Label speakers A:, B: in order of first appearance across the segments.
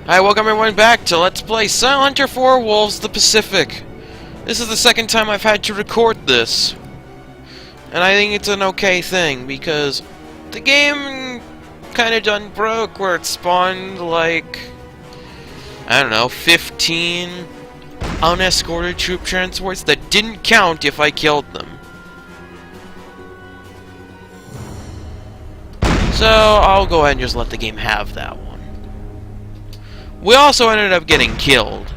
A: Hi, welcome everyone back to Let's Play Silent Hunter 4 Wolves the Pacific. This is the second time I've had to record this. And I think it's an okay thing, because the game kinda done broke where it spawned, like, I don't know, 15 unescorted troop transports that didn't count if I killed them. So, I'll go ahead and just let the game have that one. We also ended up getting killed.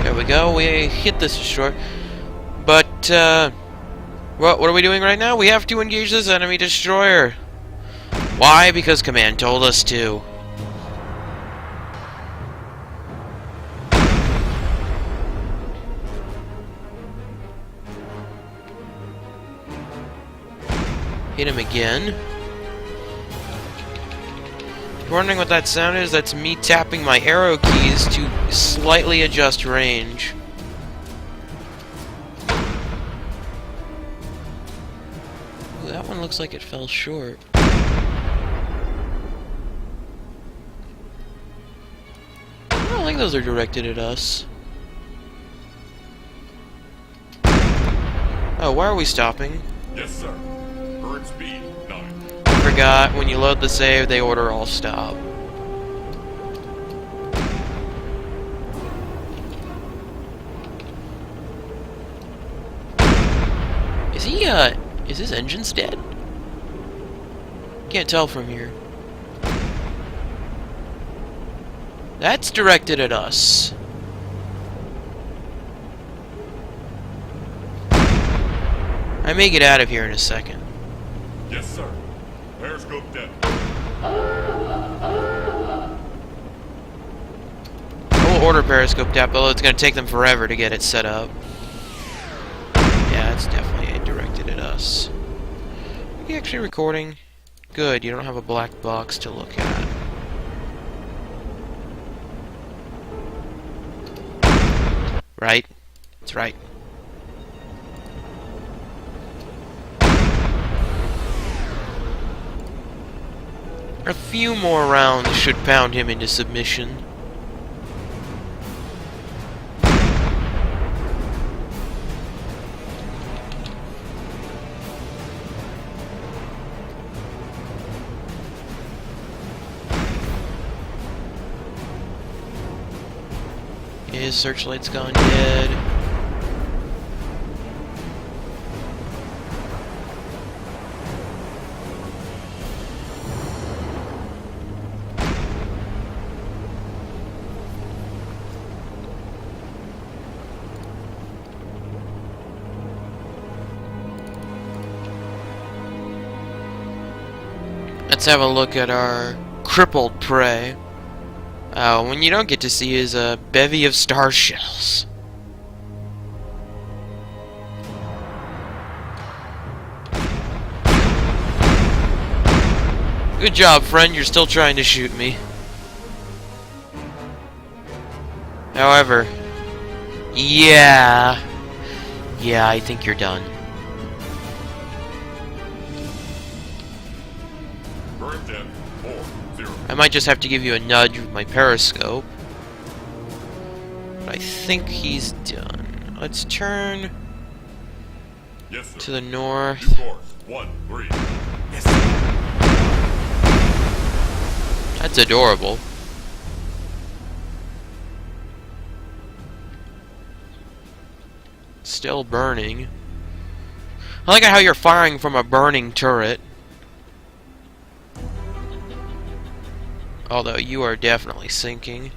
A: There we go, we hit this destroyer. But, what are we doing right now? We have to engage this enemy destroyer. Why? Because Command told us to. Hit him again. If you're wondering what that sound is, that's me tapping my arrow keys to slightly adjust range. Ooh, that one looks like it fell short. I don't think those are directed at us. Oh, why are we stopping?
B: Yes, sir. Current speed 9.
A: I forgot, when you load the save, they order all stop. Is his engines dead? Can't tell from here. That's directed at us. I may get out of here in a second.
B: Yes, sir. Periscope dead.
A: I will order periscope depth, although it's going to take them forever to get it set up. Yeah, it's definitely directed at us. Are you actually recording? Good, you don't have a black box to look at. Right? It's right. A few more rounds should pound him into submission. His searchlight's gone dead. Let's have a look at our crippled prey. When you don't get to see is a bevy of star shells. Good job, friend. You're still trying to shoot me. However, yeah, I think you're done.
B: Current dead 4-0.
A: I might just have to give you a nudge with my periscope. But I think he's done. Let's turn
B: Yes, sir.
A: to the north.
B: Due course 1-3. Yes, sir.
A: That's adorable. Still burning. I like how you're firing from a burning turret. Although you are definitely sinking.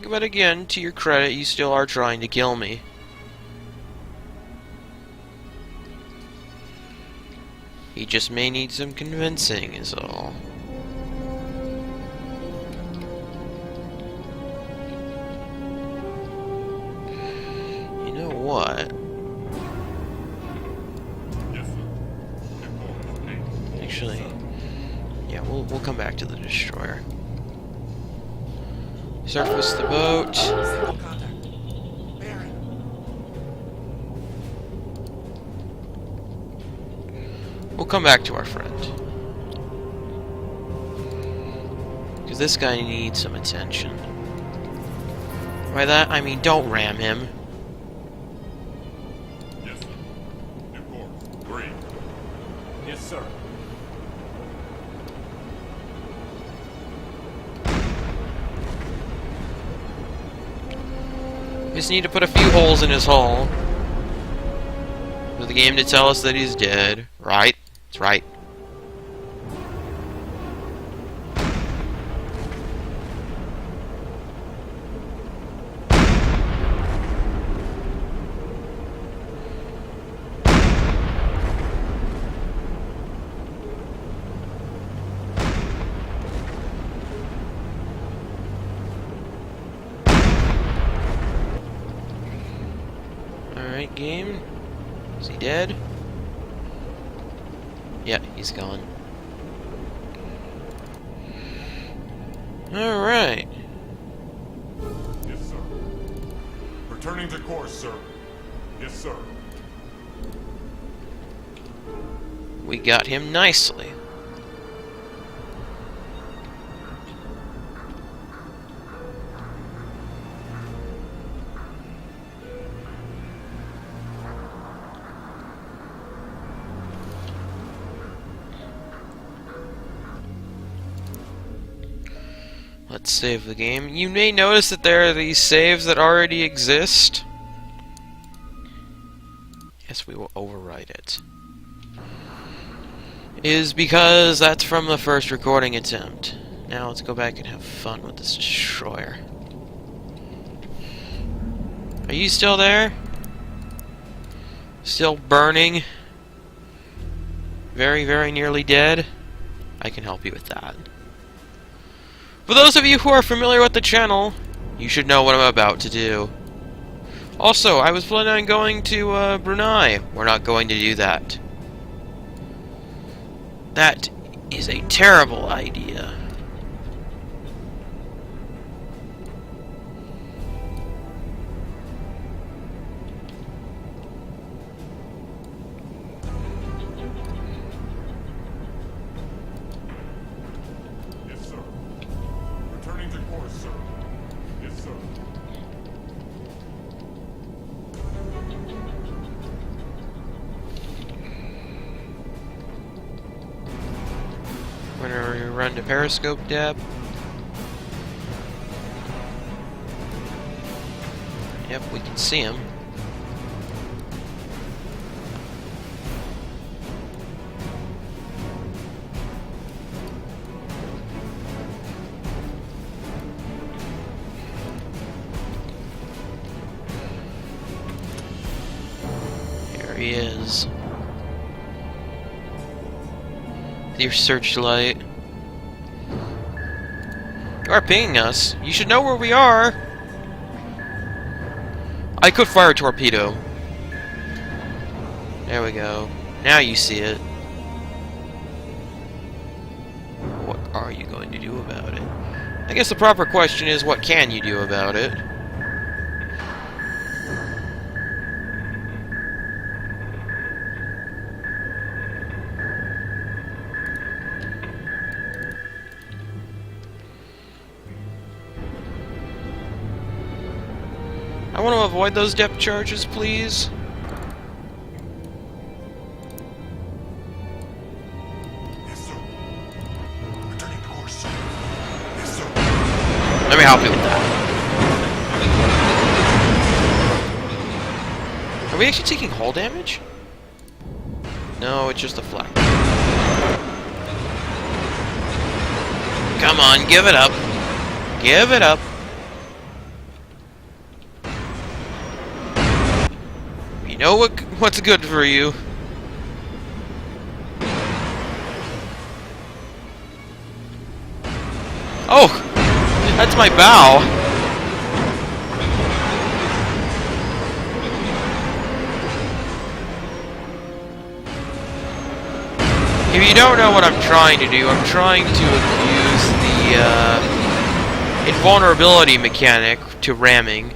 A: But again, to your credit, you still are trying to kill me. He just may need some convincing, is all. You know what?
B: Yes, sir.
A: actually... Yeah, we'll come back to the destroyer. Surface the boat.
C: Signal contact. Bearing.
A: We'll come back to our friend. Because this guy needs some attention. By that, I mean don't ram him.
B: Yes, sir. New course. 3.
C: Yes, sir.
A: We just need to put a few holes in his hull. For the game to tell us that he's dead. Right? That's right. Alright, game. Is he dead? Yeah, he's gone. Alright.
B: Yes, sir. Returning to course, sir. Yes, sir.
A: We got him nicely. Let's save the game. You may notice that there are these saves that already exist. Yes, we will overwrite it. Is because that's from the first recording attempt. Now let's go back and have fun with this destroyer. Are you still there? Still burning? Very, very nearly dead? I can help you with that. For those of you who are familiar with the channel, you should know what I'm about to do. Also, I was planning on going to Brunei. We're not going to do that. That is a terrible idea.
B: Yes, sir. Returning to course, sir. Yes, sir.
A: We're gonna run to periscope depth. Yep, we can see him. There he is. With your searchlight. You are pinging us. You should know where we are. I could fire a torpedo. There we go. Now you see it. What are you going to do about it? I guess the proper question is, what can you do about it? I want to avoid those depth charges, please.
B: Yes, sir. Returning to course, sir. Yes, sir.
A: Let me help you with that. Are we actually taking hull damage? No, it's just a flak. Come on, give it up. Give it up. You know what's good for you. Oh! That's my bow! If you don't know what I'm trying to do, I'm trying to use the invulnerability mechanic to ramming.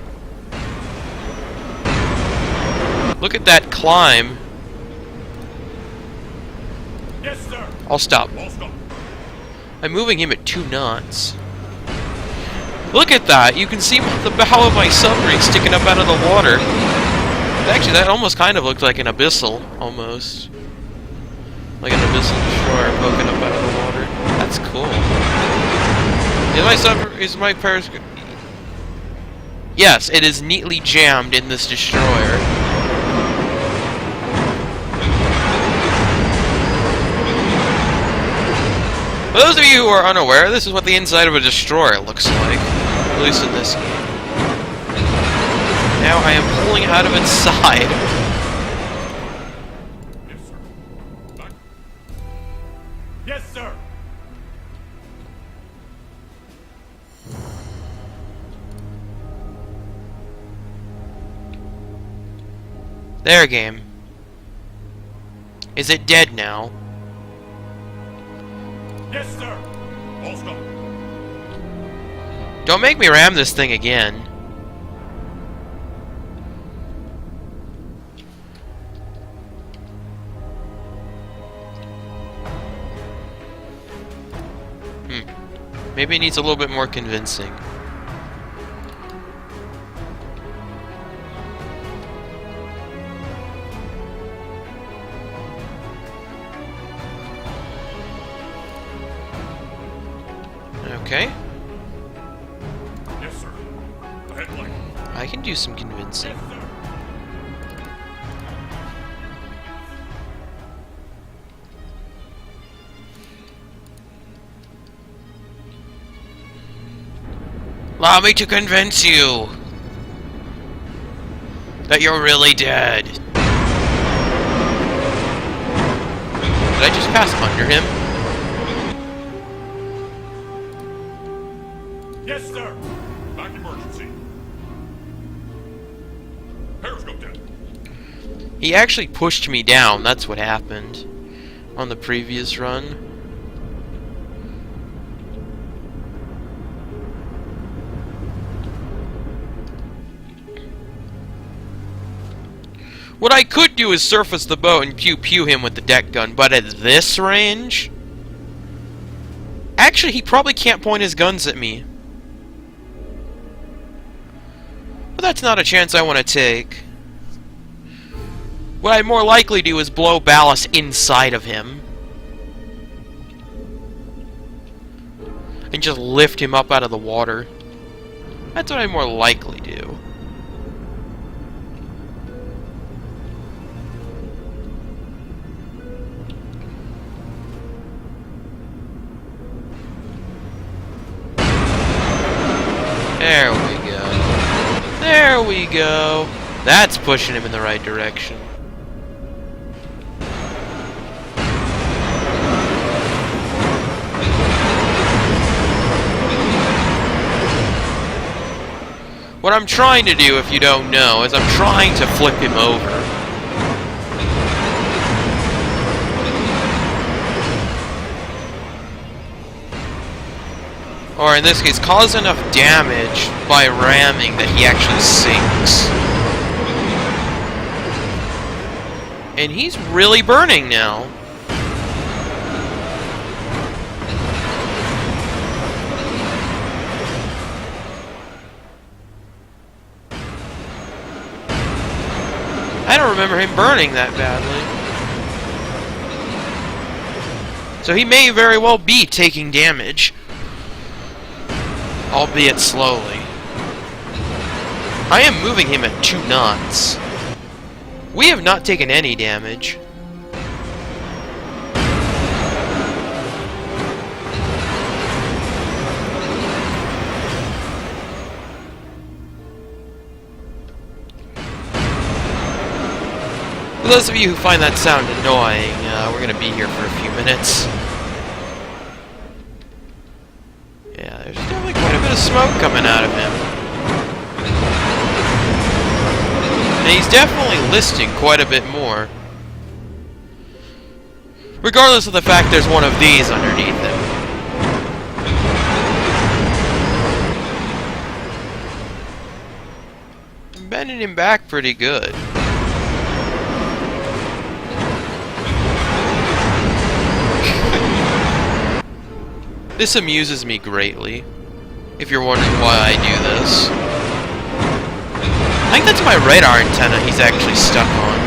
A: Look at that climb.
B: Yes, sir.
A: I'll stop.
B: All stop.
A: I'm moving him at 2 knots. Look at that! You can see the bow of my submarine sticking up out of the water. Actually, that almost kind of looked like an abyssal, almost. Like an abyssal destroyer poking up out of the water. That's cool. Is my periscope... Yes, it is neatly jammed in this destroyer. For those of you who are unaware, this is what the inside of a destroyer looks like. At least in this game. Now I am pulling out of its side.
B: Yes, sir. Back.
C: Yes, sir.
A: There, game. Is it dead now?
C: Yes, sir.
B: All stop.
A: Don't make me ram this thing again. Maybe it needs a little bit more convincing. Okay.
B: Yes, sir. Ahead light.
A: I can do some convincing.
B: Yes, sir.
A: Allow me to convince you that you're really dead. Did I just pass under him?
C: Yes, sir.
B: Back emergency. Periscope dead.
A: He actually pushed me down, that's what happened on the previous run. What I could do is surface the boat and pew-pew him with the deck gun, but at this range... Actually, he probably can't point his guns at me. But that's not a chance I want to take. What I'd more likely do is blow ballast inside of him. And just lift him up out of the water. That's what I'd more likely do. There we go. There we go. That's pushing him in the right direction. What I'm trying to do, if you don't know, is I'm trying to flip him over. Or in this case, cause enough damage by ramming that he actually sinks. And he's really burning now. I don't remember him burning that badly. So he may very well be taking damage. Albeit slowly. I am moving him at 2 knots. We have not taken any damage. For those of you who find that sound annoying, we're going to be here for a few minutes. Yeah, there's definitely quite a bit of smoke coming out of him. And he's definitely listing quite a bit more. Regardless of the fact there's one of these underneath him. I'm bending him back pretty good. This amuses me greatly, if you're wondering why I do this. I think that's my radar antenna he's actually stuck on.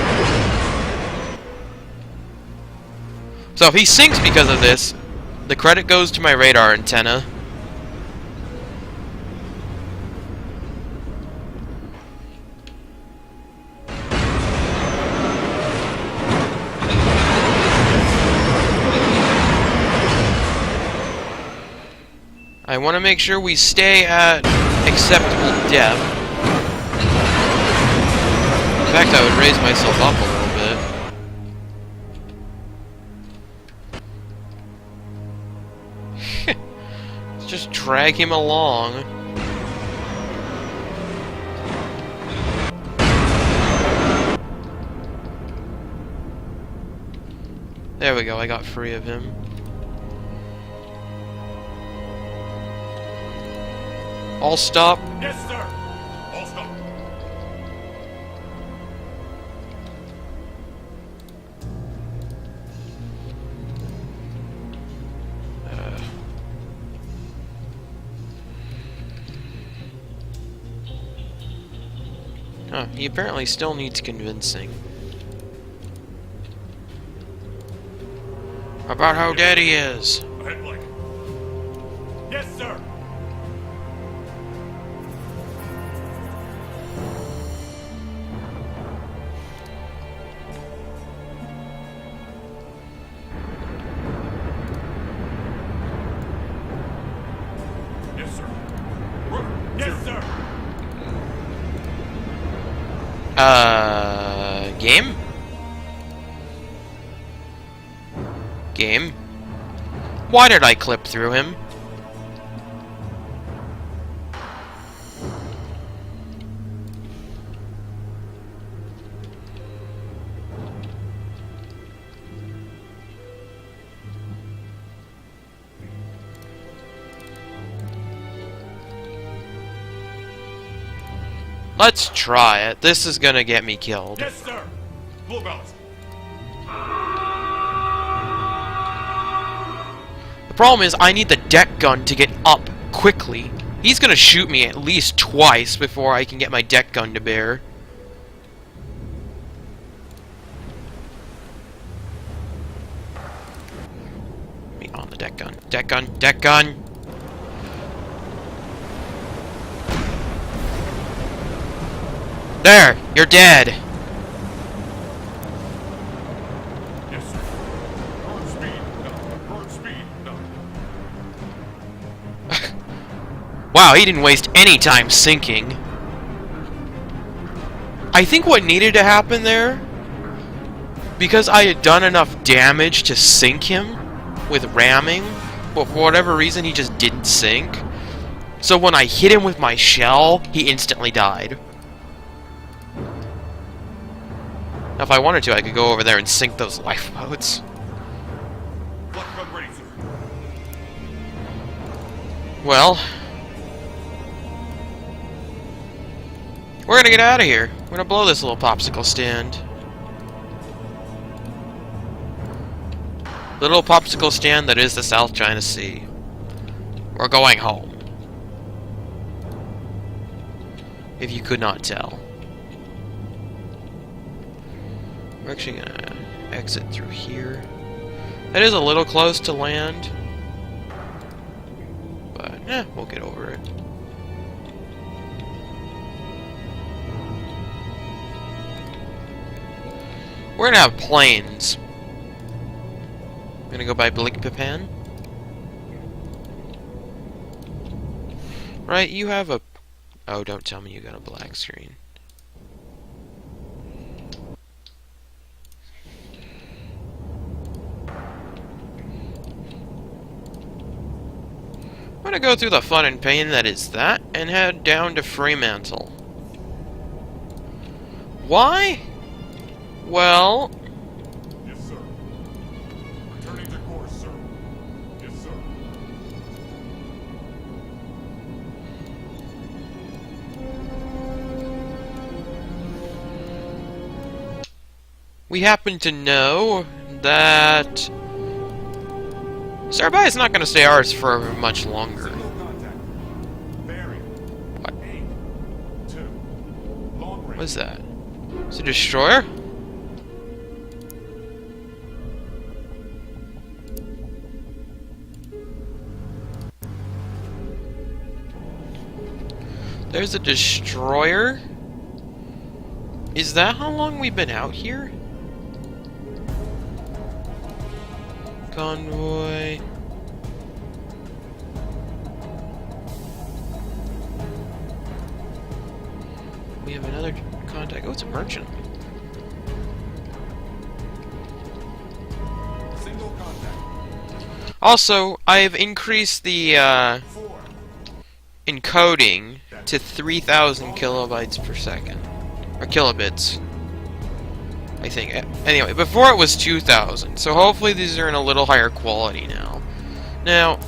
A: So if he sinks because of this, the credit goes to my radar antenna. I want to make sure we stay at acceptable depth. In fact, I would raise myself up a little bit. Let's just drag him along. There we go, I got free of him. All stop.
C: Yes, sir. All stop.
A: Huh, he apparently still needs convincing. About how dead he is.
C: Ahead, Blake. Yes, sir. Yes, sir. Yes, sir.
A: Game? Game? Why did I clip through him? Let's try it. This is gonna get me killed.
C: Yes, sir. Full balance.
A: The problem is I need the deck gun to get up quickly. He's gonna shoot me at least twice before I can get my deck gun to bear. Me on the deck gun. Deck gun. Deck gun. There! You're dead!
C: Yes, sir. Current speed, no. Current speed, no.
A: Wow, he didn't waste any time sinking. I think what needed to happen there, because I had done enough damage to sink him with ramming, but for whatever reason he just didn't sink. So when I hit him with my shell, he instantly died. Now, if I wanted to, I could go over there and sink those lifeboats.
C: Flak gun ready, sir.
A: Well, we're gonna get out of here. We're gonna blow this little popsicle stand. The little popsicle stand that is the South China Sea. We're going home. If you could not tell. We're actually gonna exit through here. That is a little close to land. But, we'll get over it. We're gonna have planes. We're gonna go by Balikpapan. Right, you have a... Oh, don't tell me you got a black screen. I'm gonna go through the fun and pain that is that, and head down to Fremantle. Why? Well...
B: Yes, sir. sir.
A: We happen to know that Sarbai is not going to stay ours for much longer.
B: Signal contact. Bearing.
A: What?
B: 8, 2. Long range.
A: What is that? Is it a destroyer? There's a destroyer? Is that how long we've been out here? Convoy. We have another contact. Oh, it's a merchant.
B: Single contact.
A: Also, I've increased the
B: 4.
A: encoding to 3,000 kilobytes per second. Or kilobits. I think. Anyway, before it was 2,000, so hopefully these are in a little higher quality now. Now,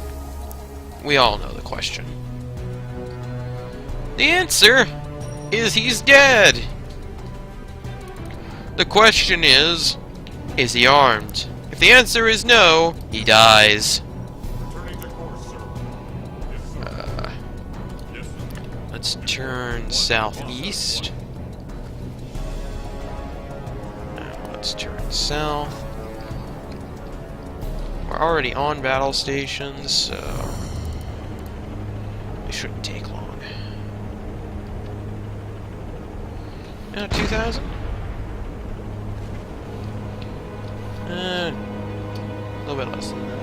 A: we all know the question. The answer is he's dead! The question is he armed? If the answer is no, he dies.
B: Returning to course, sir. Yes, sir. Yes, sir.
A: Let's turn southeast. Let's turn south. We're already on battle stations, so it shouldn't take long. Now 2,000? A little bit less than that.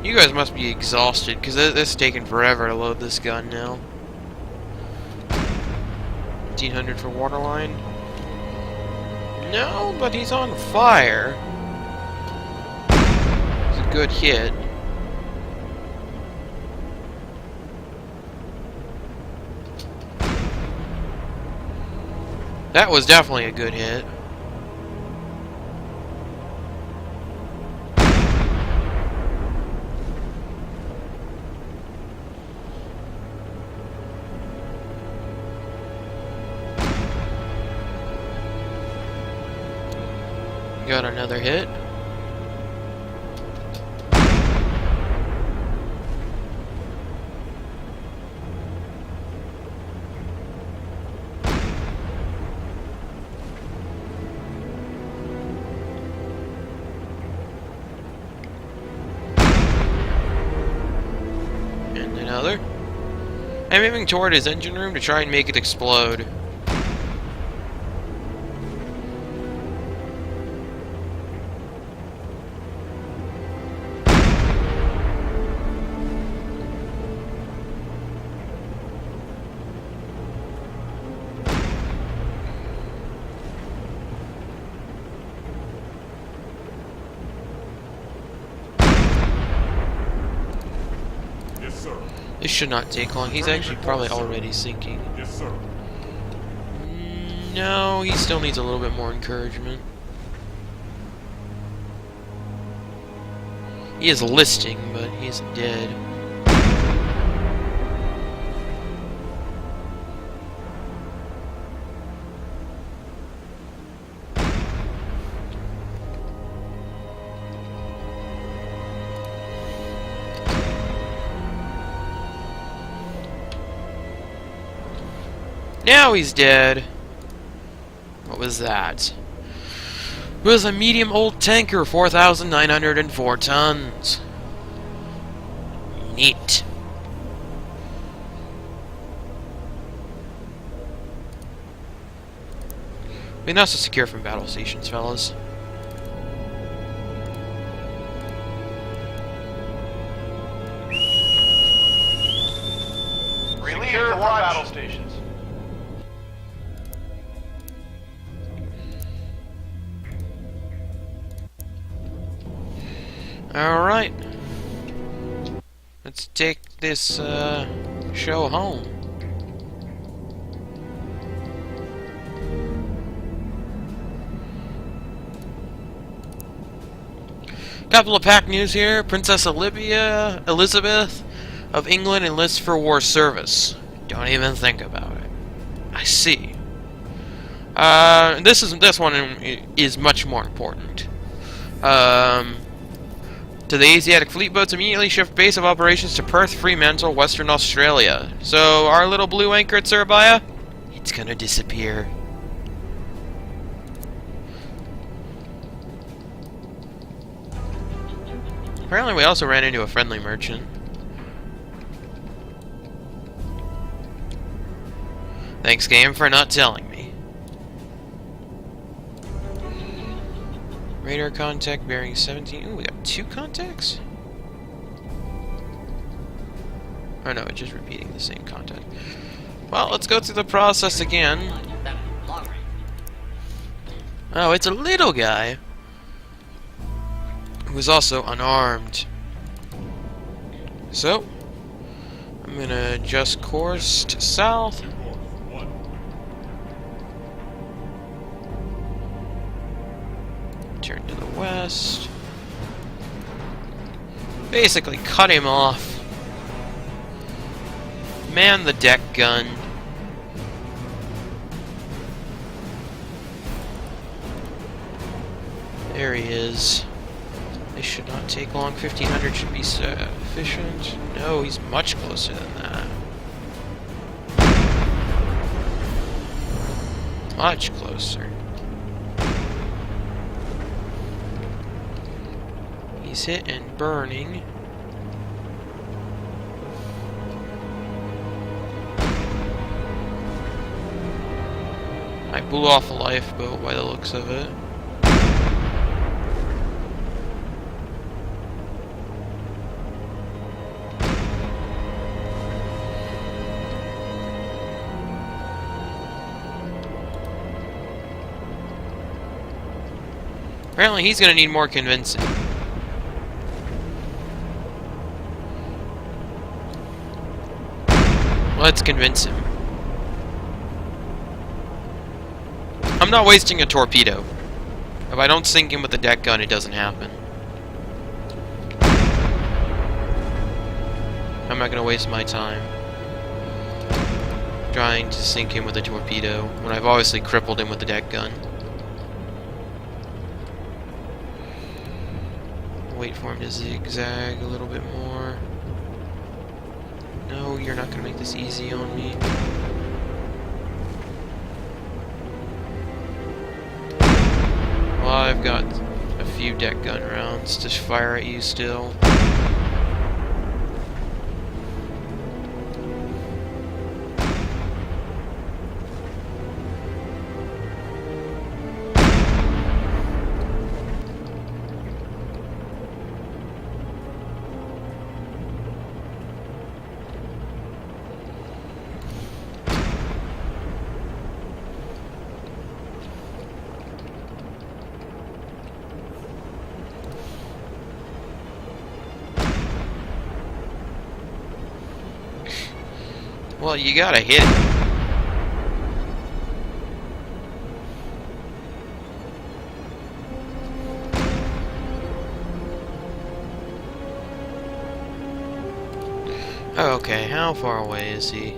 A: You guys must be exhausted, because it's taking forever to load this gun now. 1,500 for waterline. No, but he's on fire. It's a good hit. That was definitely a good hit. Got another hit. And another. I'm aiming toward his engine room to try and make it explode.
B: Yes, sir.
A: This should not take long. He's actually probably already sinking.
B: Yes, sir.
A: No, he still needs a little bit more encouragement. He is listing, but he's dead. Now he's dead. What was that? It was a medium old tanker, 4,904 tons. Neat. We can also secure from battle stations, fellas.
D: Secure the battle stations.
A: Alright. Let's take this show home. Couple of pack news here. Princess Elizabeth of England enlists for war service. Don't even think about it. I see. This one is much more important. To the Asiatic fleet boats immediately shift base of operations to Perth, Fremantle, Western Australia. So our little blue anchor at Surabaya, it's gonna disappear. Apparently we also ran into a friendly merchant. Thanks, game, for not telling me. Radar contact bearing 17. Ooh, we got 2 contacts? Oh no, it's just repeating the same contact. Well, let's go through the process again. Oh, it's a little guy who's also unarmed. So, I'm gonna adjust course to south. Turn to the west. Basically cut him off. Man the deck gun. There he is. This should not take long. 1500 should be sufficient. No, he's much closer than that. Much closer. He's hit and burning. I blew off a lifeboat by the looks of it. Apparently he's gonna need more convincing. Let's convince him. I'm not wasting a torpedo. If I don't sink him with the deck gun, it doesn't happen. I'm not gonna waste my time trying to sink him with a torpedo when I've obviously crippled him with the deck gun. Wait for him to zigzag a little bit more. No, you're not gonna make this easy on me. Well, I've got a few deck gun rounds to fire at you still. Well, you gotta hit it. Okay, how far away is he?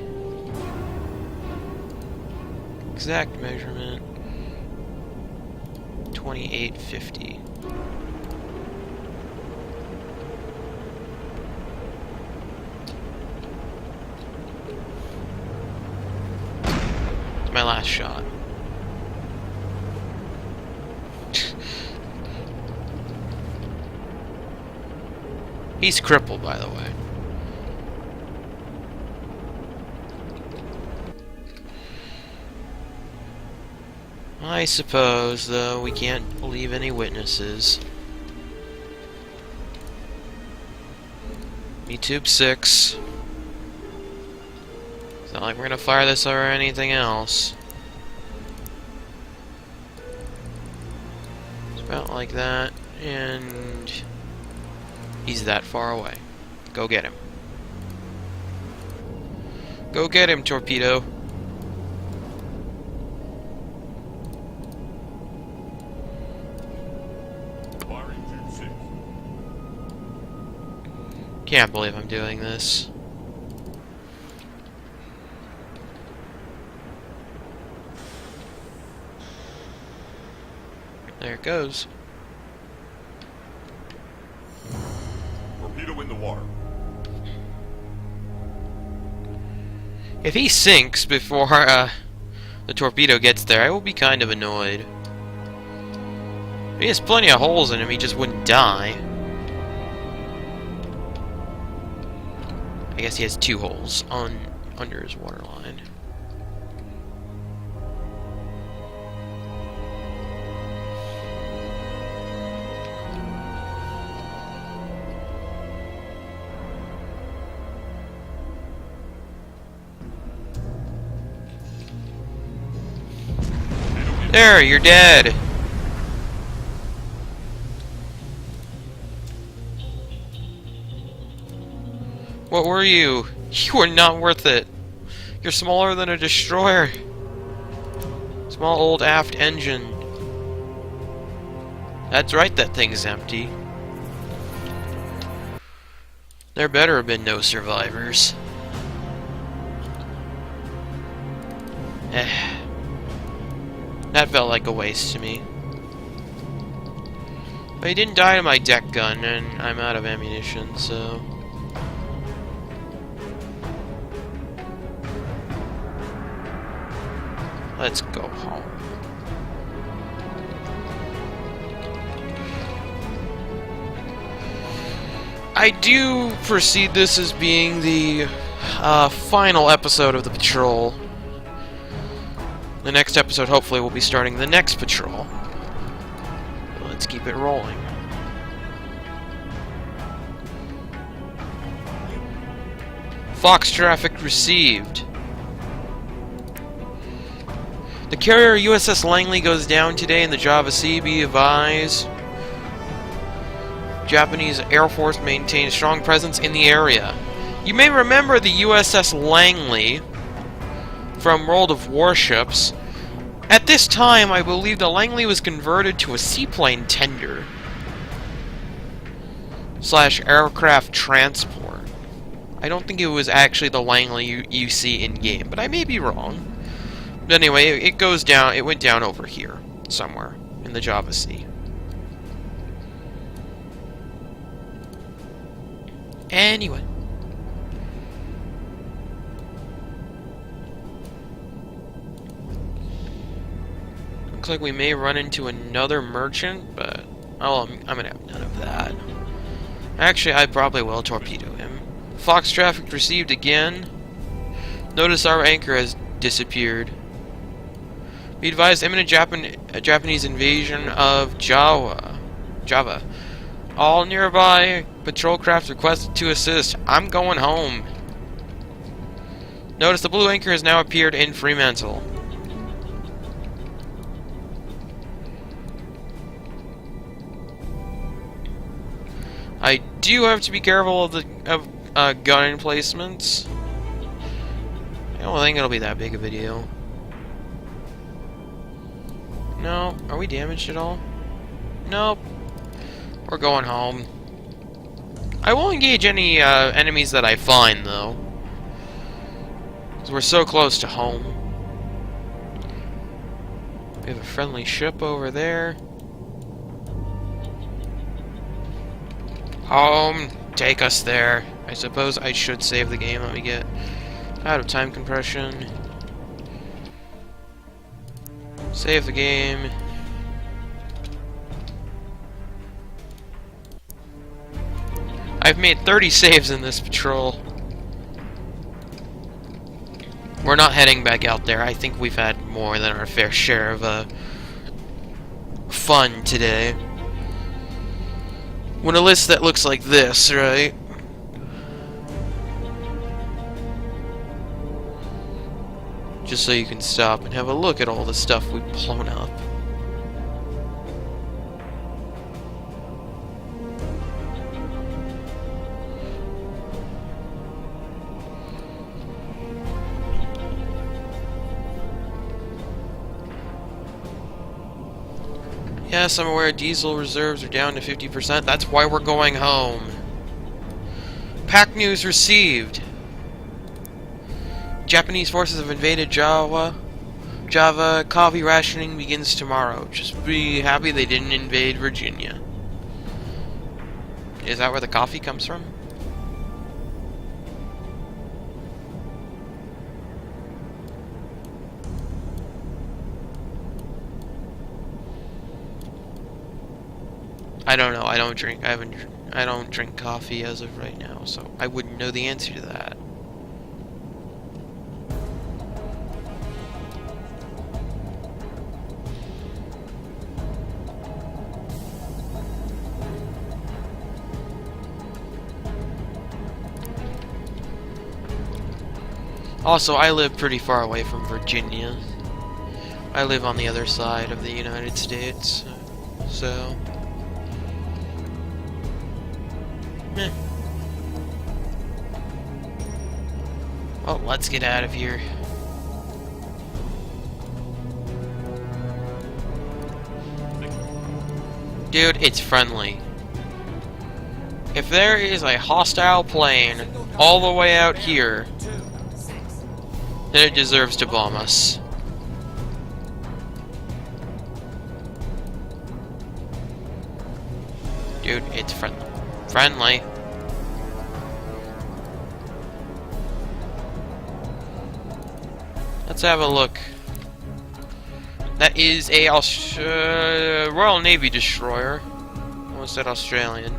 A: Exact measurement 2850. My last shot. He's crippled, by the way. I suppose, though, we can't leave any witnesses. Me-tube 6. It's not like we're gonna fire this or anything else. It's about like that, and he's that far away. Go get him. Go get him, torpedo.
C: Firing tube 6.
A: Can't believe I'm doing this. There it goes.
C: Torpedo in the water.
A: If he sinks before the torpedo gets there, I will be kind of annoyed. He has plenty of holes in him, he just wouldn't die. I guess he has 2 holes under his waterline. There, you're dead. What were you? You are not worth it. You're smaller than a destroyer. Small old aft engine. That's right, that thing's empty. There better have been no survivors. That felt like a waste to me. But he didn't die to my deck gun, and I'm out of ammunition, so... Let's go home. I do foresee this as being the final episode of the patrol. The next episode, hopefully, will be starting the next patrol. Let's keep it rolling. Fox traffic received. The carrier USS Langley goes down today in the Java Sea. Be advised. Japanese Air Force maintains strong presence in the area. You may remember the USS Langley from World of Warships. At this time, I believe the Langley was converted to a seaplane tender / aircraft transport. I don't think it was actually the Langley you see in game, but I may be wrong. But anyway, it goes down. It went down over here somewhere in the Java Sea. Anyway. Looks like we may run into another merchant, but I'm gonna have none of that. Actually, I probably will torpedo him. Fox traffic received again. Notice our anchor has disappeared. Be advised, imminent Japanese invasion of Java. All nearby patrol craft requested to assist. I'm going home. Notice the blue anchor has now appeared in Fremantle. I do have to be careful of gun emplacements. I don't think it'll be that big of a deal. No, are we damaged at all? Nope. We're going home. I won't engage any enemies that I find, though. Because we're so close to home. We have a friendly ship over there. Home! Take us there. I suppose I should save the game. Let me get out of time compression. Save the game. I've made 30 saves in this patrol. We're not heading back out there. I think we've had more than our fair share of fun today. When a list that looks like this, right? Just so you can stop and have a look at all the stuff we've blown up. Yes, I'm aware diesel reserves are down to 50%. That's why we're going home. Pack news received. Japanese forces have invaded Java. Coffee rationing begins tomorrow. Just be happy they didn't invade Virginia. Is that where the coffee comes from? I don't know. I don't drink coffee as of right now, so I wouldn't know the answer to that. Also, I live pretty far away from Virginia. I live on the other side of the United States, so... Meh. Well, let's get out of here. Dude, it's friendly. If there is a hostile plane all the way out here, then it deserves to bomb us. Dude, it's friendly. Friendly. Let's have a look. That is a Royal Navy destroyer. Almost said Australian.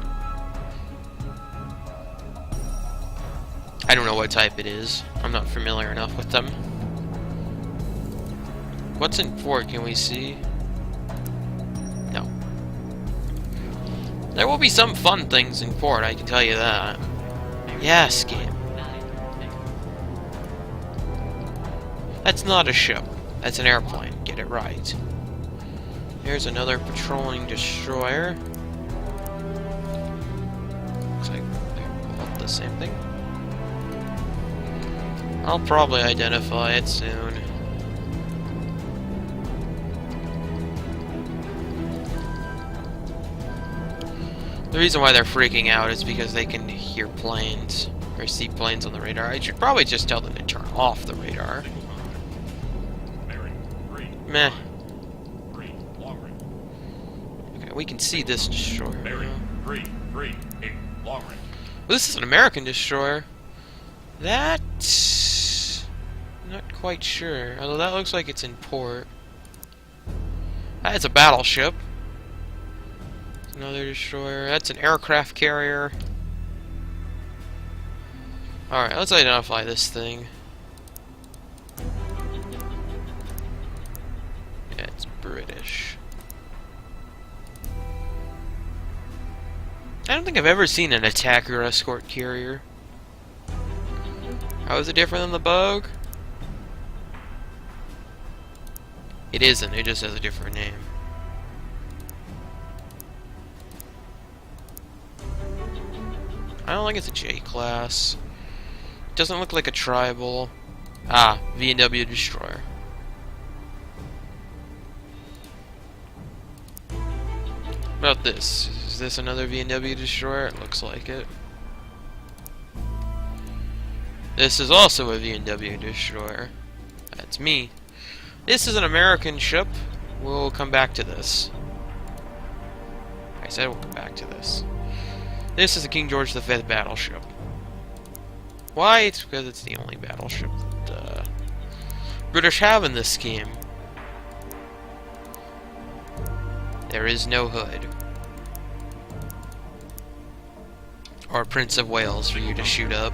A: I don't know what type it is. I'm not familiar enough with them. What's in port? Can we see? No. There will be some fun things in port, I can tell you that. Yes, game. That's not a ship. That's an airplane. Get it right. Here's another patrolling destroyer. Looks like they're both the same thing. I'll probably identify it soon. The reason why they're freaking out is because they can hear planes, or see planes on the radar. I should probably just tell them to turn off the radar. Meh. Okay, we can see this destroyer. Well, this is an American destroyer. That's... not quite sure. Although that looks like it's in port. That's a battleship. Another destroyer. That's an aircraft carrier. Alright, let's identify this thing. Yeah, it's British. I don't think I've ever seen an attacker escort carrier. How is it different than the Bug? It isn't, it just has a different name. I don't think it's a J-class. It doesn't look like a tribal. Ah, V&W destroyer. What about this? Is this another V&W destroyer? It looks like it. This is also a V&W destroyer. That's me. This is an American ship. We'll come back to this. I said we'll come back to this. This is a King George V battleship. Why? It's because it's the only battleship that British have in this game. There is no hood. Or Prince of Wales for you to shoot up.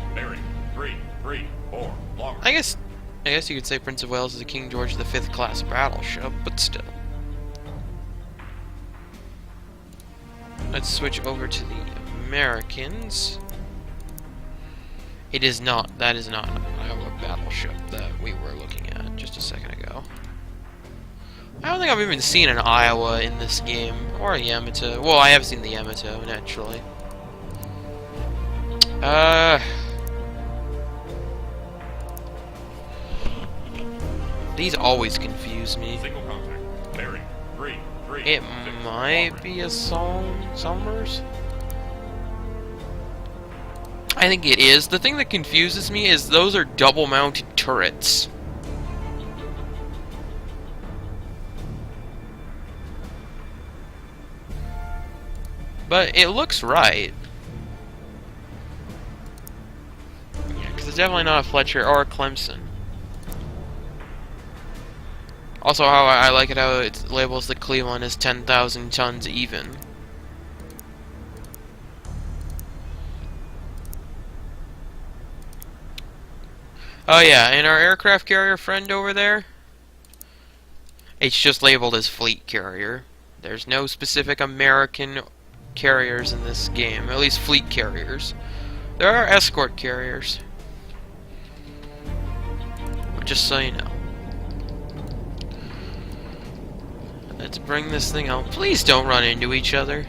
A: I guess you could say Prince of Wales is a King George V class battleship, but still. Let's switch over to the Americans. It is not. That is not an Iowa battleship that we were looking at just a second ago. I don't think I've even seen an Iowa in this game, or a Yamato. Well, I have seen the Yamato, naturally. These always confuse me. It might be a Somers. I think it is. The thing that confuses me is those are double-mounted turrets. But it looks right. Yeah, because it's definitely not a Fletcher or a Clemson. Also, how I like it how it labels the Cleveland as 10,000 tons even. Oh yeah, and our aircraft carrier friend over there, it's just labeled as fleet carrier. There's no specific American carriers in this game, at least fleet carriers. There are escort carriers. Just so you know. Let's bring this thing out. Please don't run into each other.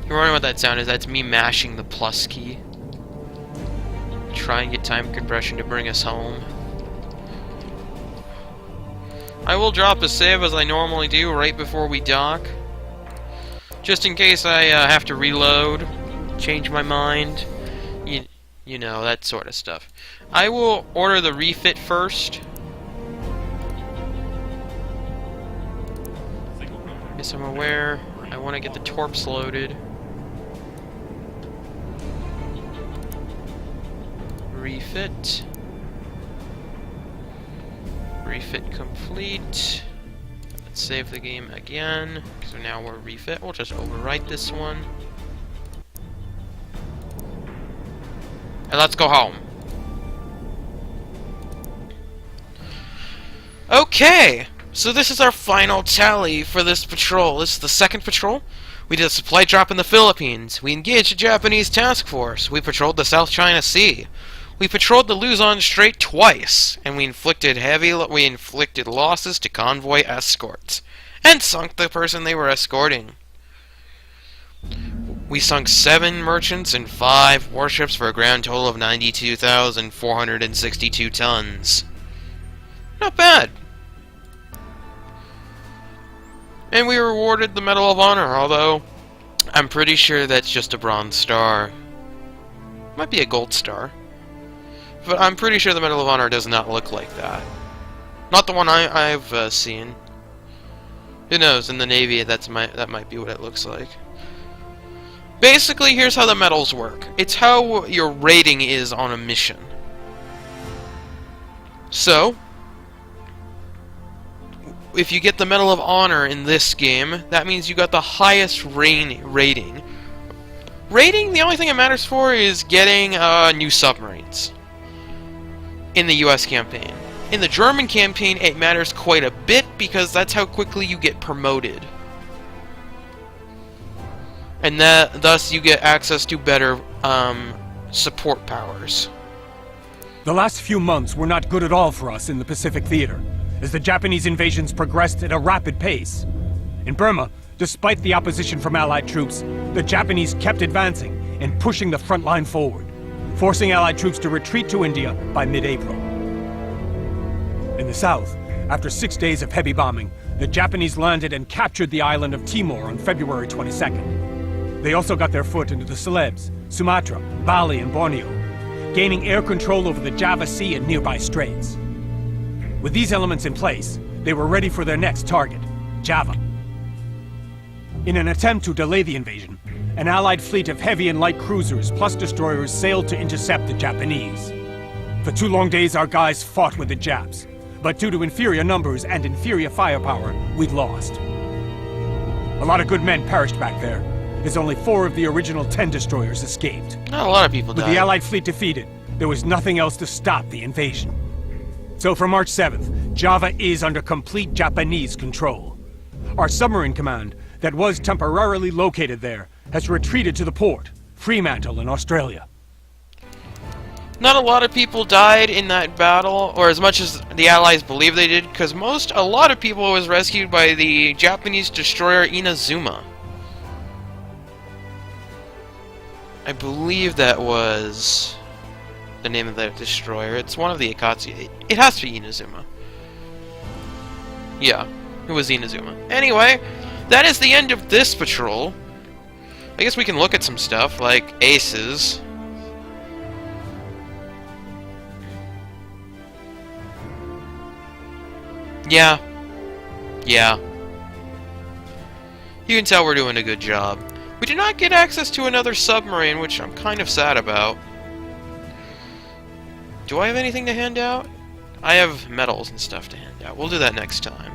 A: You're wondering what that sound is? That's me mashing the plus key. Try and get time compression to bring us home. I will drop a save as I normally do right before we dock. Just in case I have to reload, change my mind. You know, that sort of stuff. I will order the refit first. Yes, I'm aware. I want to get the torps loaded. Refit. Refit complete. Let's save the game again. So now we're refit. We'll just overwrite this one. And let's go home. Okay, so this is our final tally for this patrol. This is the second patrol. We did a supply drop in the Philippines. We engaged a Japanese task force. We patrolled the South China Sea. We patrolled the Luzon Strait twice, and we inflicted losses to convoy escorts, and sunk the person they were escorting. We sunk 7 merchants and 5 warships for a grand total of 92,462 tons. Not bad. And we were awarded the Medal of Honor, although I'm pretty sure that's just a Bronze Star. Might be a Gold Star. But I'm pretty sure the Medal of Honor does not look like that. Not the one I've seen. Who knows, in the Navy that might be what it looks like. Basically, here's how the medals work. It's how your rating is on a mission. So, if you get the Medal of Honor in this game, that means you got the highest rating. Rating, the only thing it matters for is getting new submarines in the US campaign. In the German campaign, it matters quite a bit because that's how quickly you get promoted. And thus you get access to better support powers.
E: The last few months were not good at all for us in the Pacific Theater, as the Japanese invasions progressed at a rapid pace. In Burma, despite the opposition from Allied troops, the Japanese kept advancing and pushing the front line forward, forcing Allied troops to retreat to India by mid-April. In the south, after 6 days of heavy bombing, the Japanese landed and captured the island of Timor on February 22nd. They also got their foot into the Celebes, Sumatra, Bali, and Borneo, gaining air control over the Java Sea and nearby straits. With these elements in place, they were ready for their next target, Java. In an attempt to delay the invasion, an Allied fleet of heavy and light cruisers plus destroyers sailed to intercept the Japanese. For 2 long days, our guys fought with the Japs, but due to inferior numbers and inferior firepower, we'd lost. A lot of good men perished back there, as only 4 of the original 10 destroyers escaped.
A: Not a lot of people died.
E: With the Allied fleet defeated, there was nothing else to stop the invasion. So from March 7th, Java is under complete Japanese control. Our submarine command, that was temporarily located there, has retreated to the port, Fremantle in Australia.
A: Not a lot of people died in that battle, or as much as the Allies believe they did, because a lot of people was rescued by the Japanese destroyer Inazuma. I believe that was the name of that destroyer. It's one of the Akatsuki. It has to be Inazuma. Yeah, it was Inazuma. Anyway, that is the end of this patrol. I guess we can look at some stuff, like aces. Yeah. You can tell we're doing a good job. We do not get access to another submarine, which I'm kind of sad about. Do I have anything to hand out? I have medals and stuff to hand out. We'll do that next time.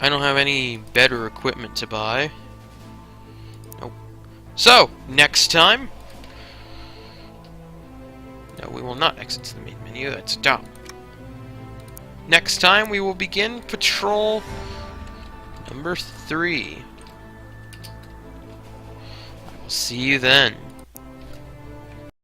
A: I don't have any better equipment to buy. Nope. So, next time... No, we will not exit to the main menu. That's dumb. Next time, we will begin patrol number 3. I will see you then.